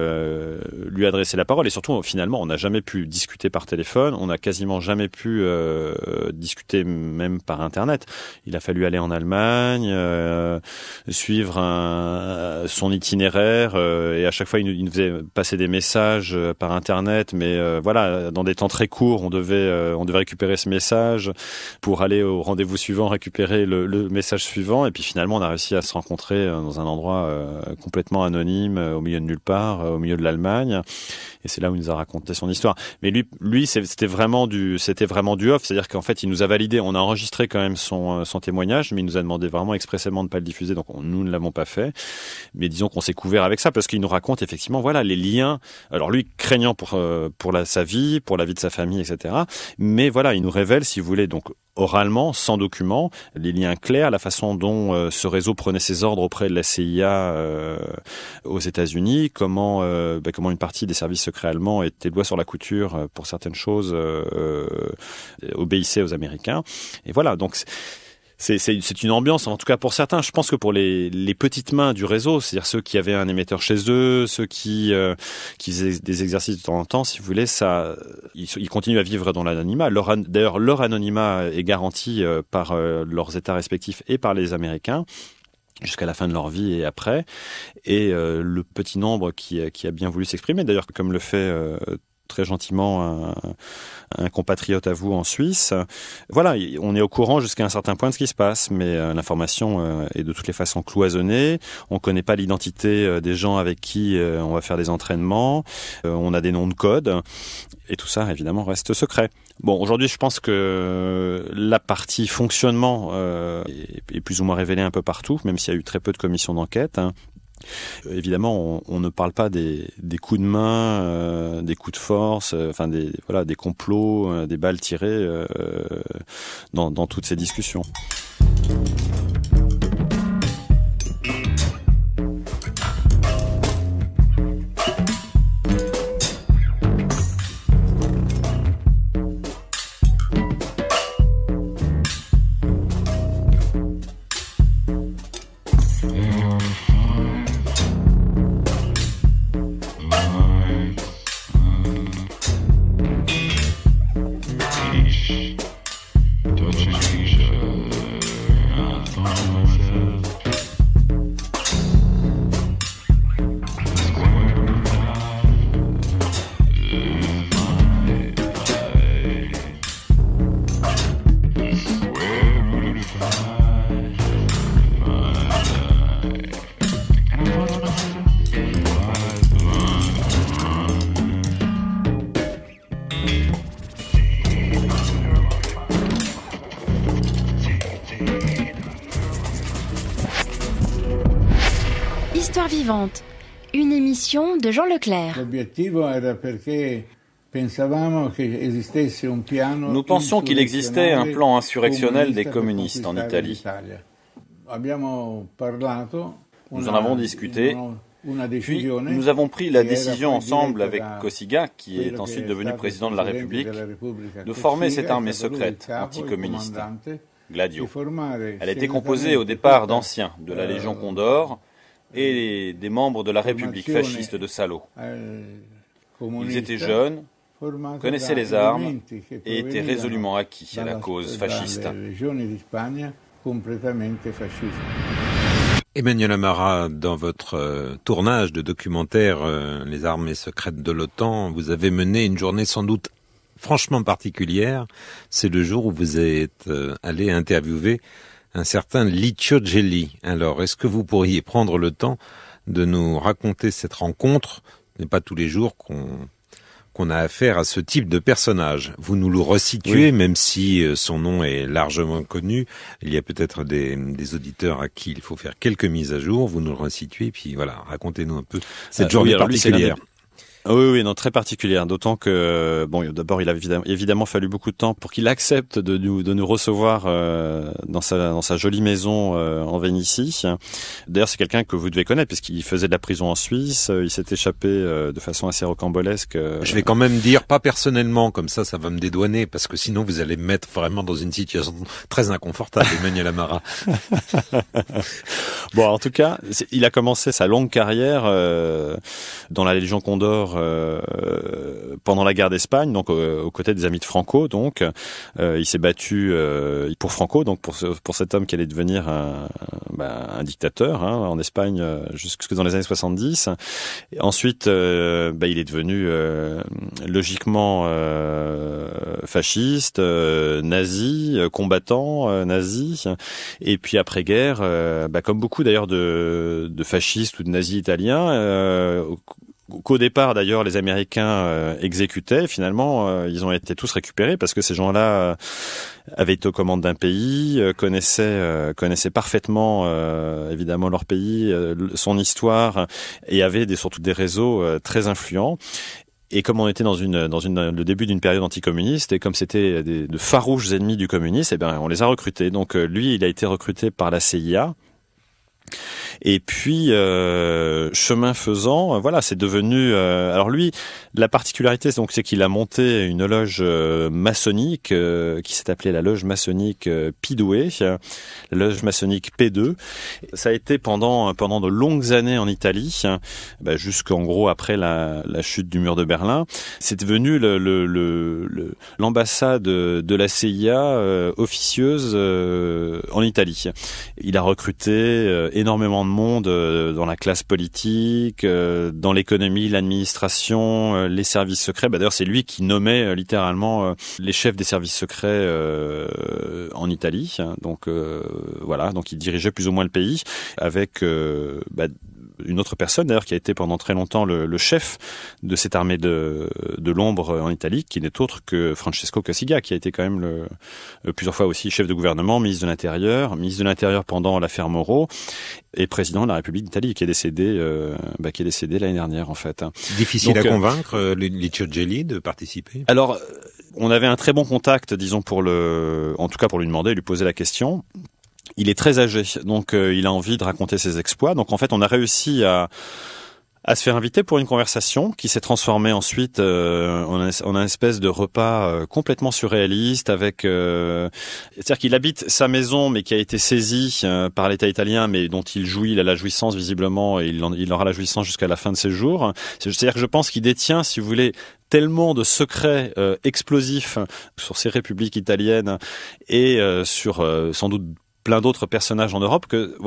lui adresser la parole. Et surtout, finalement, on n'a jamais pu discuter par téléphone, on n'a quasiment jamais pu discuter même par Internet. Il a fallu aller en Allemagne, suivre son itinéraire, et à chaque fois, il nous faisait passer des messages par Internet, mais voilà, dans des temps très courts, on devait récupérer ce message pour aller au rendez-vous suivant, récupérer le message suivant, et puis finalement, on a réussi à se rencontrer dans un endroit complètement anonyme, au milieu de nulle part, au milieu de l'Allemagne. Et c'est là où il nous a raconté son histoire. Mais lui, c'était vraiment du off, c'est-à-dire qu'en fait, il nous a validé. On a enregistré quand même son témoignage, mais il nous a demandé vraiment expressément de ne pas le diffuser. Donc nous ne l'avons pas fait. Mais disons qu'on s'est couvert avec ça parce qu'il nous raconte effectivement, voilà, les liens. Alors lui, craignant pour sa vie, pour la vie de sa famille, etc. Mais voilà, il nous révèle, si vous voulez, donc oralement, sans document, les liens clairs, la façon dont ce réseau prenait ses ordres auprès de la CIA aux États-Unis, comment une partie des services secrets allemands étaient doigts sur la couture pour certaines choses, obéissaient aux Américains. Et voilà, donc c'est une ambiance, en tout cas pour certains. Je pense que pour les petites mains du réseau, c'est-à-dire ceux qui avaient un émetteur chez eux, ceux qui faisaient des exercices de temps en temps, si vous voulez, ils continuent à vivre dans l'anonymat. D'ailleurs, leur anonymat est garanti par leurs États respectifs et par les Américains jusqu'à la fin de leur vie et après. Et le petit nombre qui a bien voulu s'exprimer, d'ailleurs, comme le fait très gentiment un compatriote à vous en Suisse. Voilà, on est au courant jusqu'à un certain point de ce qui se passe, mais l'information est de toutes les façons cloisonnée. On connaît pas l'identité des gens avec qui on va faire des entraînements. On a des noms de code. Et tout ça, évidemment, reste secret. Bon, aujourd'hui, je pense que la partie fonctionnement est plus ou moins révélée un peu partout, même s'il y a eu très peu de commissions d'enquête. Évidemment, on ne parle pas des coups de main, des coups de force, des complots, des balles tirées dans toutes ces discussions. Histoire vivante, une émission de Jean Leclerc. Nous pensions qu'il existait un plan insurrectionnel des communistes en Italie. Nous en avons discuté, puis nous avons pris la décision ensemble avec Cossiga, qui est ensuite devenu président de la République, de former cette armée secrète anticommuniste, Gladio. Elle était composée au départ d'anciens de la Légion Condor et des membres de la République fasciste de Salo. Ils étaient jeunes, connaissaient les armes et étaient résolument acquis à la cause fasciste. Emmanuel Amara, dans votre tournage de documentaire Les armées secrètes de l'OTAN, vous avez mené une journée sans doute franchement particulière. C'est le jour où vous êtes allé interviewer un certain Licio Gelli. Alors, est-ce que vous pourriez prendre le temps de nous raconter cette rencontre? Ce n'est pas tous les jours qu'on a affaire à ce type de personnage. Vous nous le resituez, oui, même si son nom est largement connu. Il y a peut-être des auditeurs à qui il faut faire quelques mises à jour. Vous nous le resituez, puis voilà, racontez-nous un peu cette journée particulière. Oui, non, très particulière. D'autant que, bon, d'abord, il a évidemment fallu beaucoup de temps pour qu'il accepte de nous recevoir dans sa jolie maison en Vénétie. D'ailleurs, c'est quelqu'un que vous devez connaître, puisqu'il faisait de la prison en Suisse. Il s'est échappé de façon assez rocambolesque. Je vais quand même dire, pas personnellement, comme ça va me dédouaner, parce que sinon vous allez me mettre vraiment dans une situation très inconfortable, Emmanuel Amara. Bon, en tout cas, il a commencé sa longue carrière dans la Légion Condor pendant la guerre d'Espagne, donc aux côtés des amis de Franco. Donc, il s'est battu pour Franco, donc pour cet homme qui allait devenir un dictateur en Espagne jusque dans les années 70. Et ensuite, il est devenu logiquement fasciste, nazi, combattant nazi. Et puis après-guerre, comme beaucoup d'ailleurs de fascistes ou de nazis italiens, qu'au départ d'ailleurs les Américains exécutaient, finalement ils ont été tous récupérés parce que ces gens-là avaient été aux commandes d'un pays, connaissaient parfaitement évidemment leur pays, son histoire, et avaient surtout des réseaux très influents. Et comme on était dans le début d'une période anticommuniste, et comme c'était de farouches ennemis du communisme, on les a recrutés. Donc lui, il a été recruté par la CIA. Et puis chemin faisant, c'est devenu. Alors lui, la particularité, c'est qu'il a monté une loge maçonnique qui s'est appelée la loge maçonnique Pidoué, la loge maçonnique P2. Ça a été pendant de longues années en Italie, jusqu'en gros après la chute du mur de Berlin. C'est devenu l'ambassade de la CIA officieuse en Italie. Il a recruté énormément de monde dans la classe politique, dans l'économie, l'administration, les services secrets. D'ailleurs, c'est lui qui nommait littéralement les chefs des services secrets en Italie. Donc donc il dirigeait plus ou moins le pays avec une autre personne d'ailleurs qui a été pendant très longtemps le chef de cette armée de l'ombre en Italie, qui n'est autre que Francesco Cossiga, qui a été quand même plusieurs fois aussi chef de gouvernement, ministre de l'Intérieur pendant l'affaire Moro, et président de la République d'Italie, qui est décédé l'année dernière en fait. Difficile à convaincre Licio Gelli de participer. Alors, on avait un très bon contact, disons en tout cas pour lui demander, lui poser la question. Il est très âgé, donc il a envie de raconter ses exploits. Donc en fait, on a réussi à se faire inviter pour une conversation qui s'est transformée ensuite en une espèce de repas complètement surréaliste avec c'est-à-dire qu'il habite sa maison mais qui a été saisie par l'État italien, mais dont il a la jouissance visiblement, et il aura la jouissance jusqu'à la fin de ses jours. C'est-à-dire que je pense qu'il détient, si vous voulez, tellement de secrets explosifs sur ces républiques italiennes et sur sans doute plein d'autres personnages en Europe, que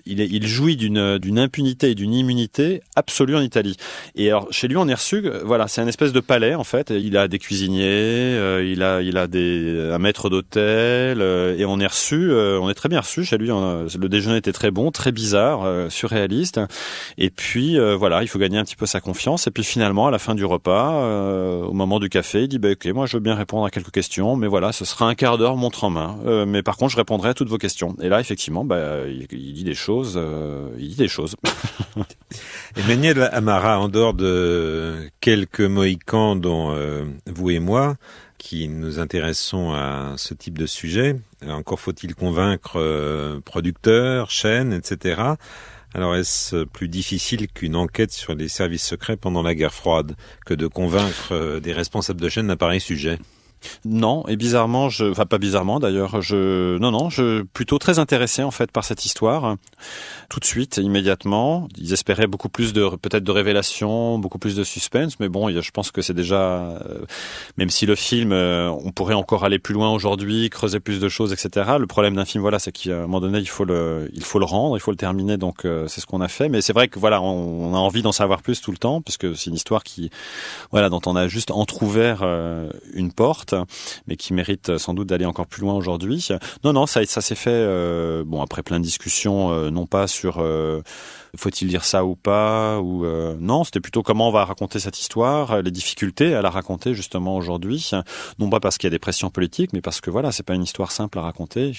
il jouit d'une impunité et d'une immunité absolue en Italie. Et alors chez lui on est reçu, c'est un espèce de palais en fait. Il a des cuisiniers, il a un maître d'hôtel, et on est reçu, on est très bien reçu chez lui. Le déjeuner était très bon, très bizarre, surréaliste. Et puis il faut gagner un petit peu sa confiance. Et puis finalement à la fin du repas, au moment du café, il dit ok, moi je veux bien répondre à quelques questions, mais ce sera un quart d'heure montre en main. Mais par contre je répondrai à toutes vos questions. Et là, effectivement, il dit des choses. Emmanuel Amara, en dehors de quelques Mohicans dont vous et moi, qui nous intéressons à ce type de sujet, encore faut-il convaincre producteurs, chaînes, etc. Alors est-ce plus difficile qu'une enquête sur les services secrets pendant la guerre froide que de convaincre des responsables de chaînes d'un pareil sujet ? Non, et bizarrement, pas bizarrement d'ailleurs, je plutôt très intéressé en fait par cette histoire. Tout de suite, immédiatement, ils espéraient beaucoup plus peut-être de révélations, beaucoup plus de suspense, mais bon, je pense que c'est déjà, même si le film, on pourrait encore aller plus loin aujourd'hui, creuser plus de choses, etc. Le problème d'un film, c'est qu'à un moment donné, il faut le rendre, il faut le terminer, donc c'est ce qu'on a fait. Mais c'est vrai que on a envie d'en savoir plus tout le temps, puisque c'est une histoire dont on a juste entrouvert une porte, mais qui mérite sans doute d'aller encore plus loin aujourd'hui. Non, ça s'est fait après plein de discussions, non pas sur faut-il dire ça ou pas, ou non, c'était plutôt comment on va raconter cette histoire, les difficultés à la raconter justement aujourd'hui, non pas parce qu'il y a des pressions politiques, mais parce que c'est pas une histoire simple à raconter.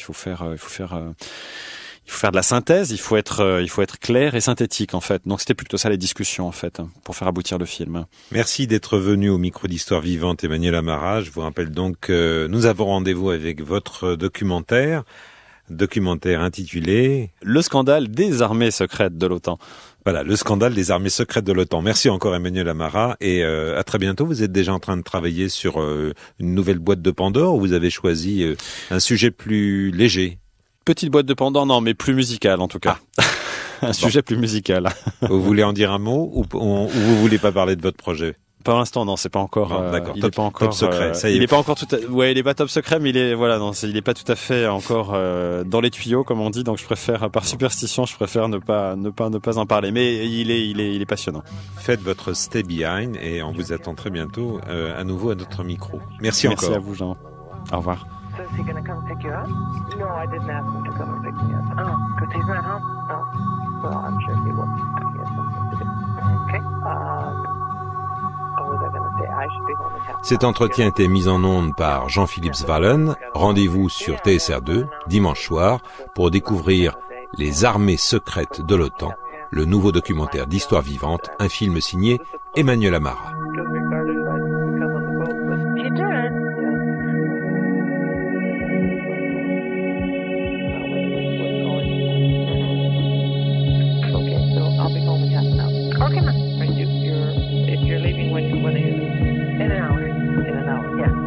Il il faut faire de la synthèse, il faut être clair et synthétique en fait. Donc c'était plutôt ça les discussions en fait pour faire aboutir le film. Merci d'être venu au micro d'Histoire Vivante, Emmanuel Amara. Je vous rappelle donc que nous avons rendez-vous avec votre documentaire intitulé Le scandale des armées secrètes de l'OTAN. Voilà, le scandale des armées secrètes de l'OTAN. Merci encore Emmanuel Amara et à très bientôt. Vous êtes déjà en train de travailler sur une nouvelle boîte de Pandore ou vous avez choisi un sujet plus léger? Petite boîte de Pandore, non, mais plus musicale en tout cas. Un sujet plus musical. Vous voulez en dire un mot ou vous voulez pas parler de votre projet? Pour l'instant, non, c'est pas encore. Bon, d'accord. Il est pas encore top secret. Ça y est. Il est pas encore tout. Ouais, il est pas top secret, mais il est pas tout à fait encore dans les tuyaux, comme on dit. Donc, je préfère, par superstition, ne pas en parler. Mais il est passionnant. Faites votre stay behind et on vous attend très bientôt à nouveau à notre micro. Merci encore. Merci à vous, Jean. Au revoir. So is he going to come pick you up? No, I didn't ask him to come and pick me up. Oh, because he's not home? Oh, well, I'm sure he will. He has something to do. Okay. What was I going to say? I should be home in half. Cet entretien a été mis en onde par Jean-Philippe Svallen. Rendez-vous sur TSR2 dimanche soir pour découvrir Les armées secrètes de l'OTAN, le nouveau documentaire d'Histoire Vivante, un film signé Emmanuel Amara. He did. I'll be home in half an hour. Okay, ma'am. You're leaving when are you leaving? In an hour. In an hour, yeah.